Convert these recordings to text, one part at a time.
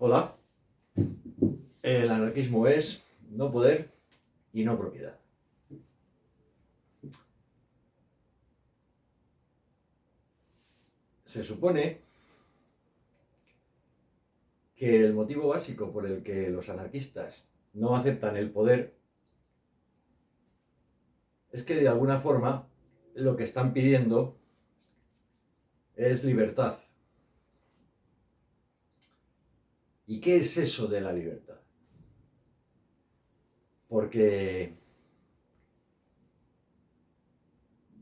Hola, el anarquismo es no poder y no propiedad. Se supone que el motivo básico por el que los anarquistas no aceptan el poder es que de alguna forma lo que están pidiendo es libertad. ¿Y qué es eso de la libertad? Porque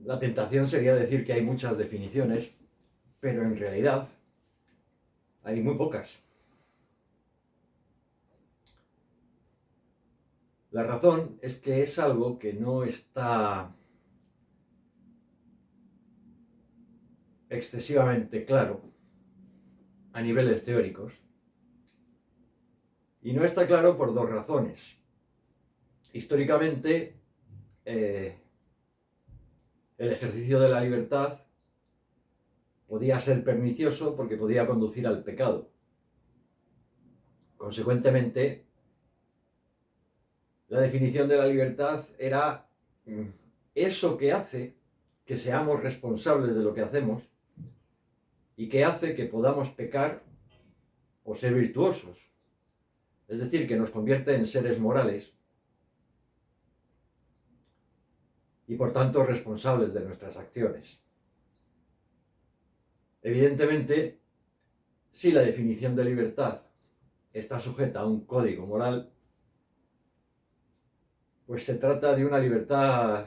la tentación sería decir que hay muchas definiciones, pero en realidad hay muy pocas. La razón es que es algo que no está excesivamente claro a niveles teóricos, y no está claro por dos razones. Históricamente, el ejercicio de la libertad podía ser pernicioso porque podía conducir al pecado. Consecuentemente, la definición de la libertad era eso que hace que seamos responsables de lo que hacemos y que hace que podamos pecar o ser virtuosos. Es decir, que nos convierte en seres morales y por tanto responsables de nuestras acciones. Evidentemente, si la definición de libertad está sujeta a un código moral, pues se trata de una libertad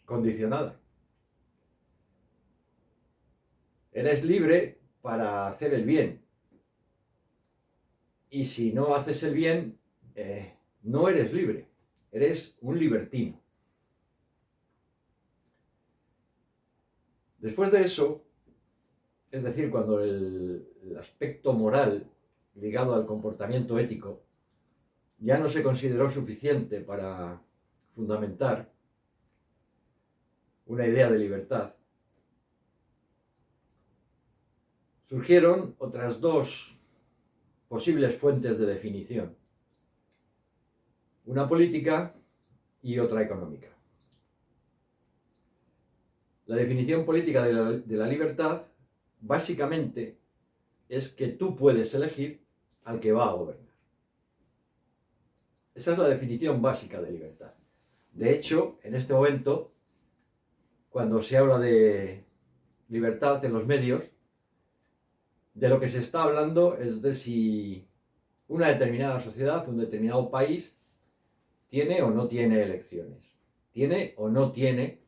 condicionada. Eres libre para hacer el bien. Y si no haces el bien, no eres libre. Eres un libertino. Después de eso, es decir, cuando el aspecto moral ligado al comportamiento ético ya no se consideró suficiente para fundamentar una idea de libertad, surgieron otras dos posibles fuentes de definición, una política y otra económica. La definición política de la libertad básicamente es que tú puedes elegir al que va a gobernar. Esa es la definición básica de libertad. De hecho, en este momento, cuando se habla de libertad en los medios, de lo que se está hablando es de si una determinada sociedad, un determinado país, tiene o no tiene elecciones, tiene o no tiene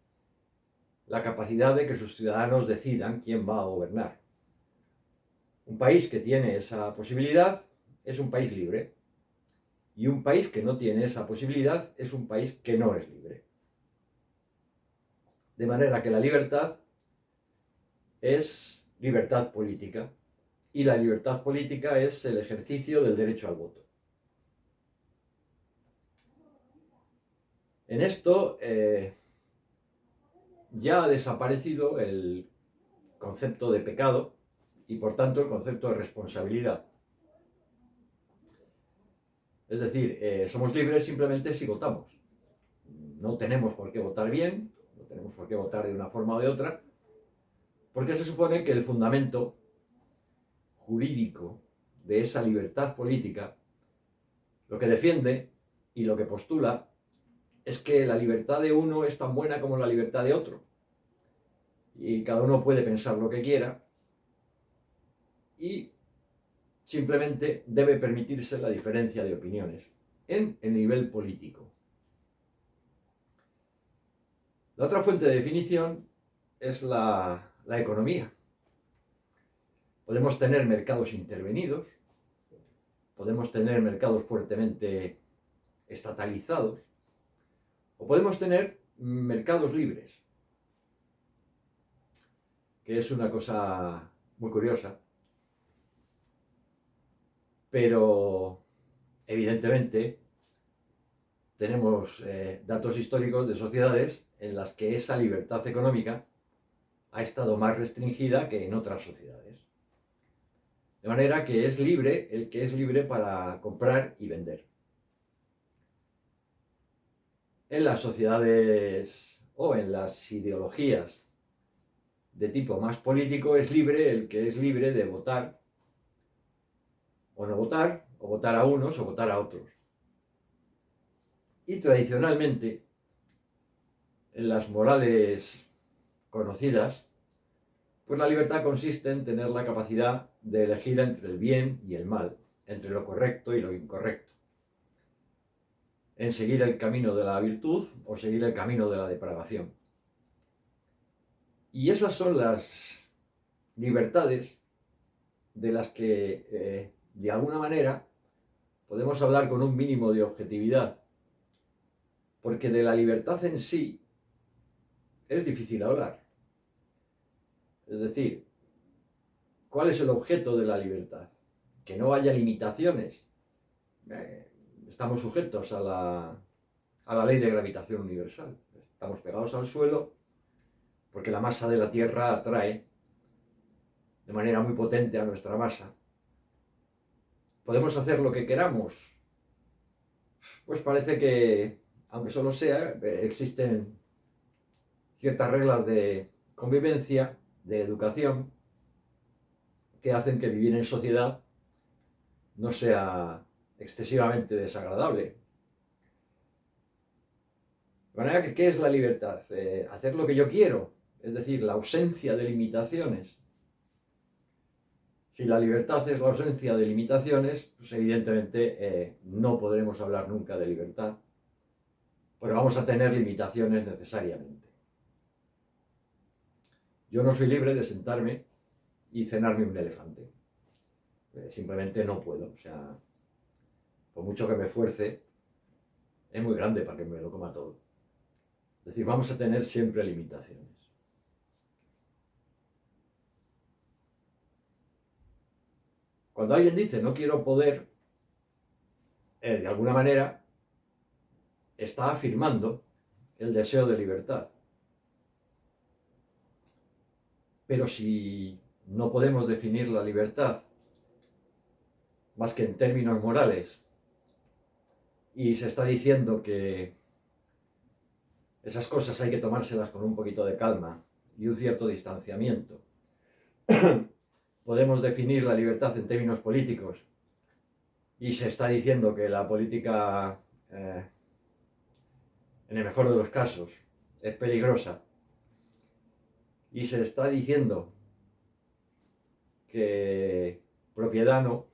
la capacidad de que sus ciudadanos decidan quién va a gobernar. Un país que tiene esa posibilidad es un país libre, y un país que no tiene esa posibilidad es un país que no es libre. De manera que la libertad es libertad política, y la libertad política es el ejercicio del derecho al voto. En esto ya ha desaparecido el concepto de pecado y por tanto el concepto de responsabilidad. Es decir, somos libres simplemente si votamos. No tenemos por qué votar bien, no tenemos por qué votar de una forma o de otra, porque se supone que el fundamento jurídico de esa libertad política lo que defiende y lo que postula es que la libertad de uno es tan buena como la libertad de otro. Y cada uno puede pensar lo que quiera y simplemente debe permitirse la diferencia de opiniones en el nivel político. La otra fuente de definición es la economía. Podemos tener mercados intervenidos, podemos tener mercados fuertemente estatalizados, o podemos tener mercados libres, que es una cosa muy curiosa, pero evidentemente tenemos datos históricos de sociedades en las que esa libertad económica ha estado más restringida que en otras sociedades. De manera que es libre el que es libre para comprar y vender. En las sociedades o en las ideologías de tipo más político es libre el que es libre de votar o no votar, o votar a unos o votar a otros. Y tradicionalmente, en las morales conocidas, pues la libertad consiste en tener la capacidad de elegir entre el bien y el mal, entre lo correcto y lo incorrecto, en seguir el camino de la virtud o seguir el camino de la depravación. Y esas son las libertades de las que, de alguna manera, podemos hablar con un mínimo de objetividad, porque de la libertad en sí es difícil hablar. Es decir, ¿cuál es el objeto de la libertad? Que no haya limitaciones. Estamos sujetos a la ley de gravitación universal. Estamos pegados al suelo porque la masa de la Tierra atrae de manera muy potente a nuestra masa. ¿Podemos hacer lo que queramos? Pues parece que, aunque solo sea, existen ciertas reglas de convivencia, de educación, que hacen que vivir en sociedad no sea excesivamente desagradable. De manera que, ¿qué es la libertad? Hacer lo que yo quiero, es decir, la ausencia de limitaciones. Si la libertad es la ausencia de limitaciones, pues evidentemente no podremos hablar nunca de libertad, porque vamos a tener limitaciones necesariamente. Yo no soy libre de sentarme y cenarme un elefante. Simplemente no puedo. O sea, por mucho que me esfuerce, es muy grande para que me lo coma todo. Es decir, vamos a tener siempre limitaciones. Cuando alguien dice no quiero poder, de alguna manera está afirmando el deseo de libertad. Pero si no podemos definir la libertad más que en términos morales, y se está diciendo que esas cosas hay que tomárselas con un poquito de calma y un cierto distanciamiento, podemos definir la libertad en términos políticos, y se está diciendo que la política, en el mejor de los casos, es peligrosa, y se está diciendo que propiedad no,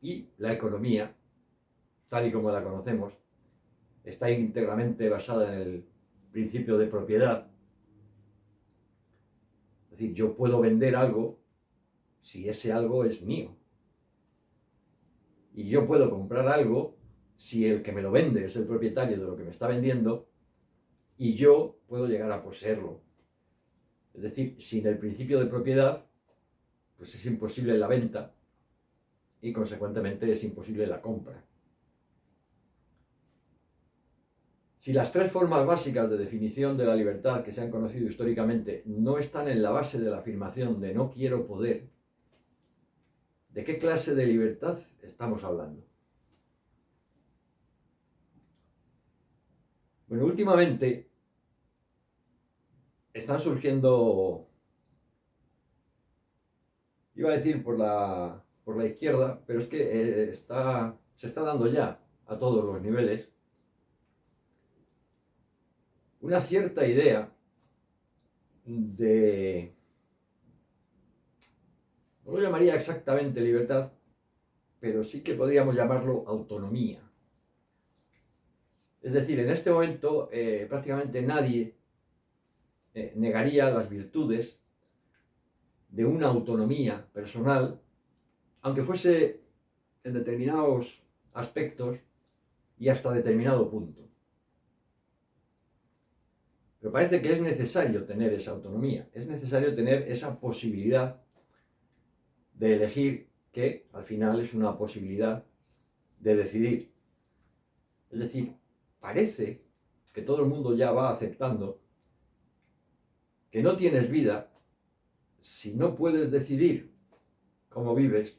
y la economía, tal y como la conocemos, está íntegramente basada en el principio de propiedad. Es decir, yo puedo vender algo si ese algo es mío. Y yo puedo comprar algo si el que me lo vende es el propietario de lo que me está vendiendo, y yo puedo llegar a poseerlo. Es decir, sin el principio de propiedad, pues es imposible la venta y consecuentemente es imposible la compra. Si las tres formas básicas de definición de la libertad que se han conocido históricamente no están en la base de la afirmación de no quiero poder, ¿de qué clase de libertad estamos hablando? Bueno, últimamente están surgiendo, iba a decir por la izquierda, pero es que se está dando ya a todos los niveles una cierta idea de, no lo llamaría exactamente libertad, pero sí que podríamos llamarlo autonomía. Es decir, en este momento prácticamente nadie negaría las virtudes de una autonomía personal, aunque fuese en determinados aspectos y hasta determinado punto. Pero parece que es necesario tener esa autonomía, es necesario tener esa posibilidad de elegir, que al final es una posibilidad de decidir. Es decir, parece que todo el mundo ya va aceptando que no tienes vida si no puedes decidir cómo vives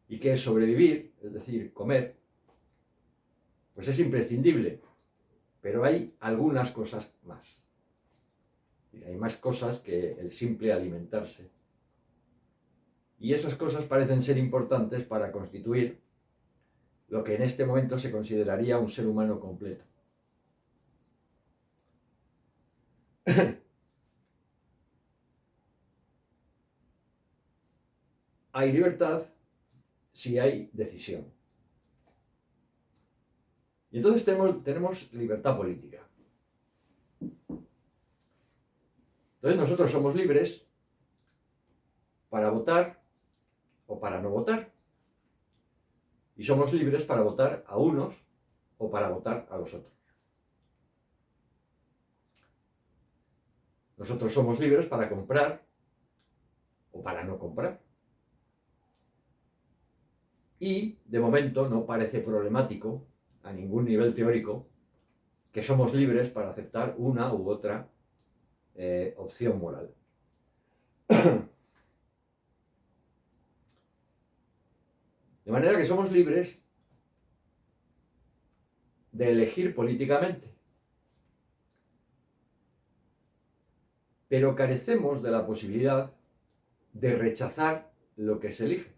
y que sobrevivir, es decir, comer, pues es imprescindible, pero hay algunas cosas más. Y hay más cosas que el simple alimentarse. Y esas cosas parecen ser importantes para constituir lo que en este momento se consideraría un ser humano completo. Hay libertad si hay decisión. Y entonces tenemos libertad política. Entonces nosotros somos libres para votar o para no votar. Y somos libres para votar a unos o para votar a los otros. Nosotros somos libres para comprar o para no comprar. Y, de momento, no parece problemático, a ningún nivel teórico, que somos libres para aceptar una u otra opción moral. De manera que somos libres de elegir políticamente. Pero carecemos de la posibilidad de rechazar lo que se elige.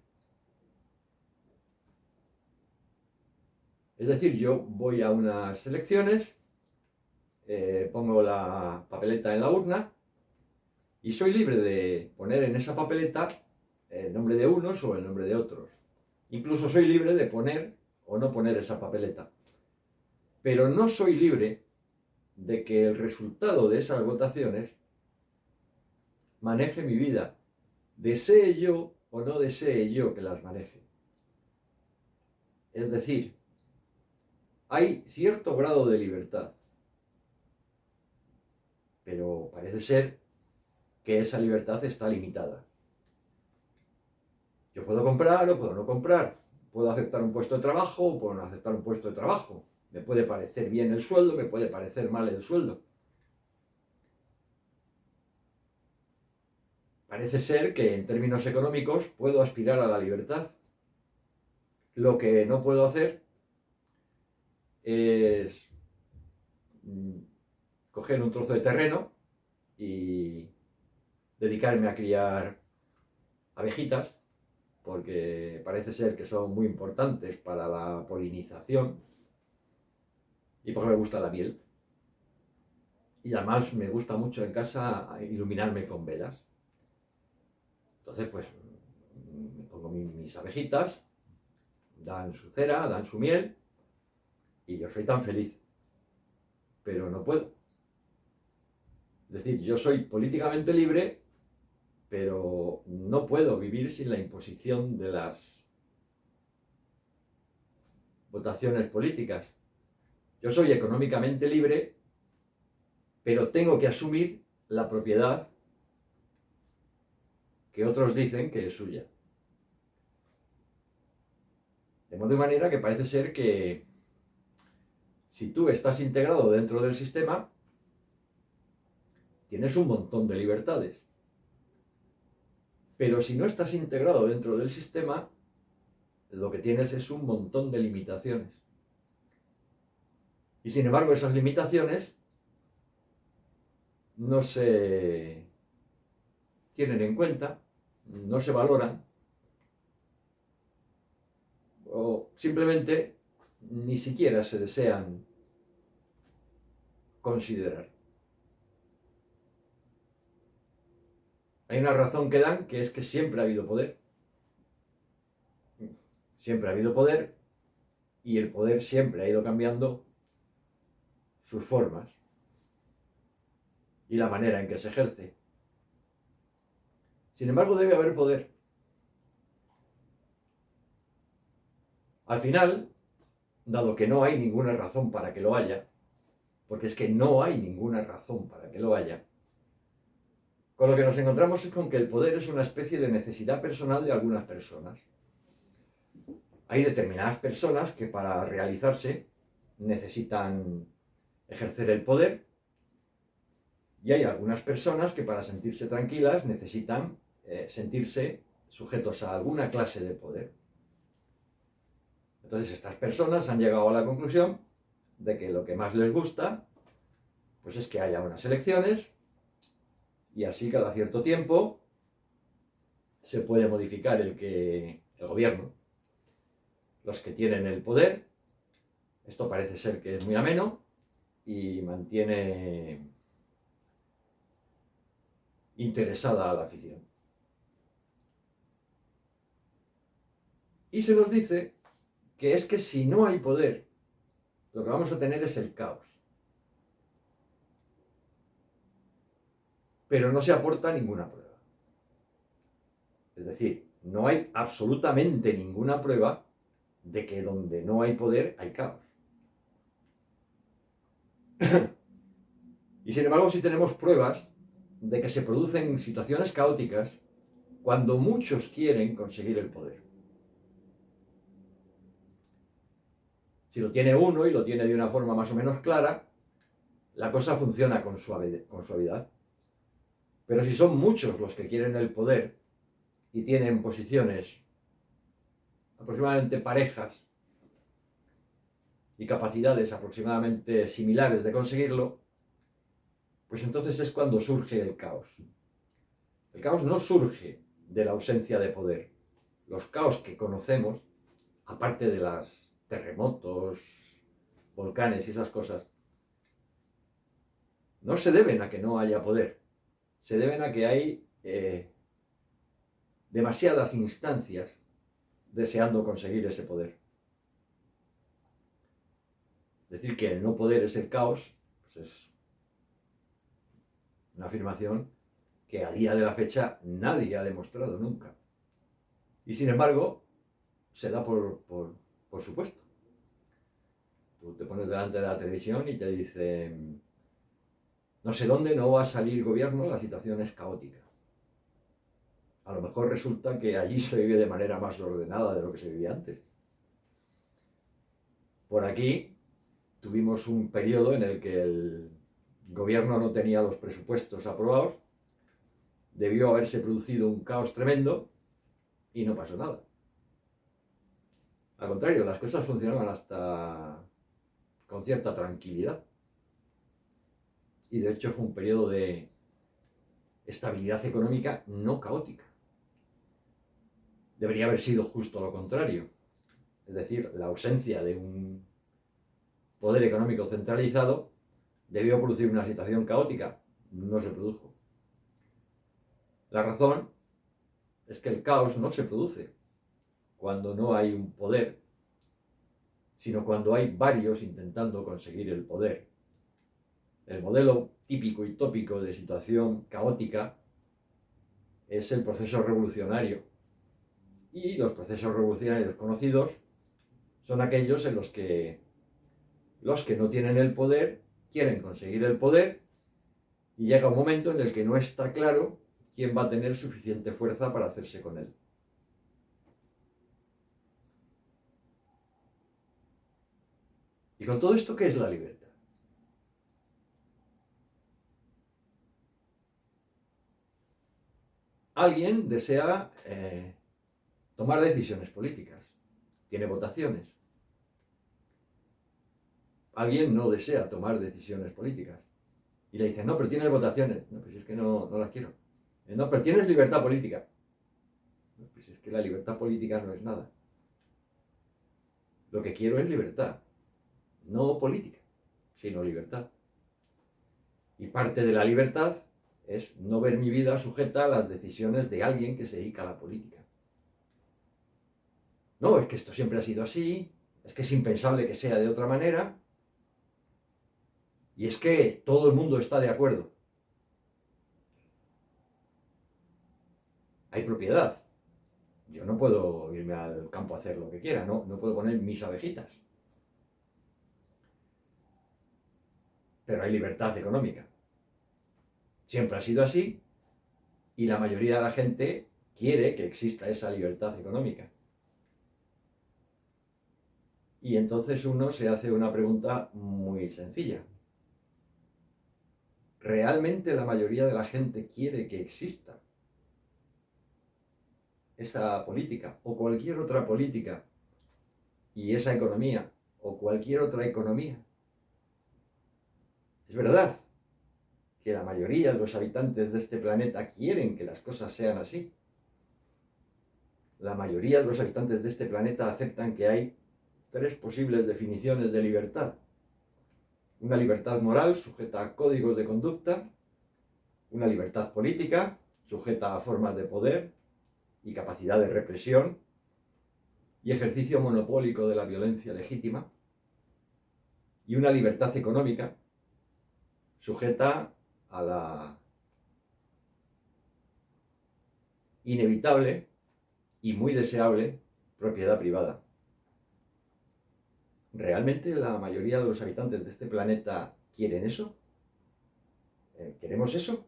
Es decir, yo voy a unas elecciones, pongo la papeleta en la urna y soy libre de poner en esa papeleta el nombre de unos o el nombre de otros. Incluso soy libre de poner o no poner esa papeleta. Pero no soy libre de que el resultado de esas votaciones maneje mi vida, desee yo o no desee yo que las maneje. Es decir, hay cierto grado de libertad, pero parece ser que esa libertad está limitada. Yo puedo comprar o puedo no comprar, puedo aceptar un puesto de trabajo o puedo no aceptar un puesto de trabajo. Me puede parecer bien el sueldo, me puede parecer mal el sueldo. Parece ser que en términos económicos puedo aspirar a la libertad. Lo que no puedo hacer es coger un trozo de terreno y dedicarme a criar abejitas, porque parece ser que son muy importantes para la polinización y porque me gusta la miel. Y además me gusta mucho en casa iluminarme con velas. Entonces, pues, me pongo mis abejitas, dan su cera, dan su miel, y yo soy tan feliz. Pero no puedo. Es decir, yo soy políticamente libre, pero no puedo vivir sin la imposición de las votaciones políticas. Yo soy económicamente libre, pero tengo que asumir la propiedad que otros dicen que es suya. De modo y manera que parece ser que si tú estás integrado dentro del sistema, tienes un montón de libertades. Pero si no estás integrado dentro del sistema, lo que tienes es un montón de limitaciones. Y sin embargo, esas limitaciones no se tienen en cuenta, no se valoran, o simplemente ni siquiera se desean considerar. Hay una razón que dan, que es que siempre ha habido poder. Siempre ha habido poder y el poder siempre ha ido cambiando sus formas y la manera en que se ejerce. Sin embargo, debe haber poder. Al final, dado que no hay ninguna razón para que lo haya, porque es que no hay ninguna razón para que lo haya, con lo que nos encontramos es con que el poder es una especie de necesidad personal de algunas personas. Hay determinadas personas que para realizarse necesitan ejercer el poder y hay algunas personas que para sentirse tranquilas necesitan sentirse sujetos a alguna clase de poder. Entonces estas personas han llegado a la conclusión de que lo que más les gusta pues es que haya unas elecciones y así cada cierto tiempo se puede modificar el gobierno, los que tienen el poder. Esto parece ser que es muy ameno y mantiene interesada a la afición. Y se nos dice que es que si no hay poder, lo que vamos a tener es el caos. Pero no se aporta ninguna prueba. Es decir, no hay absolutamente ninguna prueba de que donde no hay poder hay caos. Y sin embargo, sí tenemos pruebas de que se producen situaciones caóticas cuando muchos quieren conseguir el poder. Si lo tiene uno y lo tiene de una forma más o menos clara, la cosa funciona con suavidad. Pero si son muchos los que quieren el poder y tienen posiciones aproximadamente parejas y capacidades aproximadamente similares de conseguirlo, pues entonces es cuando surge el caos. El caos no surge de la ausencia de poder. Los caos que conocemos, aparte de los terremotos, volcanes y esas cosas, no se deben a que no haya poder. Se deben a que hay demasiadas instancias deseando conseguir ese poder. Decir que el no poder es el caos, pues es una afirmación que a día de la fecha nadie ha demostrado nunca. Y sin embargo, se da por supuesto. Tú te pones delante de la televisión y te dicen, no sé dónde no va a salir gobierno, la situación es caótica. A lo mejor resulta que allí se vive de manera más ordenada de lo que se vivía antes. Por aquí tuvimos un periodo en el que el gobierno no tenía los presupuestos aprobados, debió haberse producido un caos tremendo y no pasó nada. Al contrario, las cosas funcionaban hasta con cierta tranquilidad. Y de hecho fue un periodo de estabilidad económica no caótica. Debería haber sido justo lo contrario. Es decir, la ausencia de un poder económico centralizado debió producir una situación caótica. No se produjo. La razón es que el caos no se produce cuando no hay un poder, sino cuando hay varios intentando conseguir el poder. El modelo típico y tópico de situación caótica es el proceso revolucionario. Y los procesos revolucionarios conocidos son aquellos en los que no tienen el poder quieren conseguir el poder y llega un momento en el que no está claro quién va a tener suficiente fuerza para hacerse con él. Y con todo esto, ¿qué es la libertad? Alguien desea tomar decisiones políticas, tiene votaciones. Alguien no desea tomar decisiones políticas y le dicen, no, pero tienes votaciones. No, pues es que no las quiero. No, pero tienes libertad política. No, pues es que la libertad política no es nada. Lo que quiero es libertad, no política, sino libertad. Y parte de la libertad es no ver mi vida sujeta a las decisiones de alguien que se dedica a la política. No, es que esto siempre ha sido así, es que es impensable que sea de otra manera, y es que todo el mundo está de acuerdo. Hay propiedad. Yo no puedo irme al campo a hacer lo que quiera, no puedo poner mis abejitas. Pero hay libertad económica. Siempre ha sido así y la mayoría de la gente quiere que exista esa libertad económica. Y entonces uno se hace una pregunta muy sencilla. ¿Realmente la mayoría de la gente quiere que exista esa política o cualquier otra política y esa economía o cualquier otra economía. Es verdad que la mayoría de los habitantes de este planeta quieren que las cosas sean así. La mayoría de los habitantes de este planeta aceptan que hay tres posibles definiciones de libertad. Una libertad moral sujeta a códigos de conducta, una libertad política sujeta a formas de poder y capacidad de represión y ejercicio monopólico de la violencia legítima, y una libertad económica sujeta a la inevitable y muy deseable propiedad privada. ¿Realmente la mayoría de los habitantes de este planeta quieren eso? ¿Queremos eso?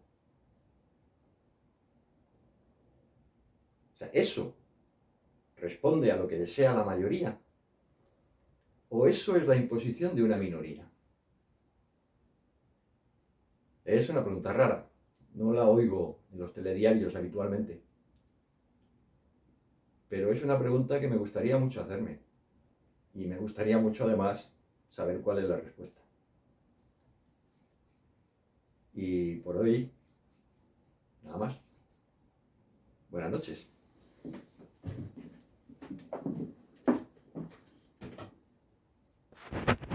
O sea, ¿eso responde a lo que desea la mayoría? ¿O eso es la imposición de una minoría? Es una pregunta rara. No la oigo en los telediarios habitualmente. Pero es una pregunta que me gustaría mucho hacerme. Y me gustaría mucho además saber cuál es la respuesta. Y por hoy, nada más. Buenas noches.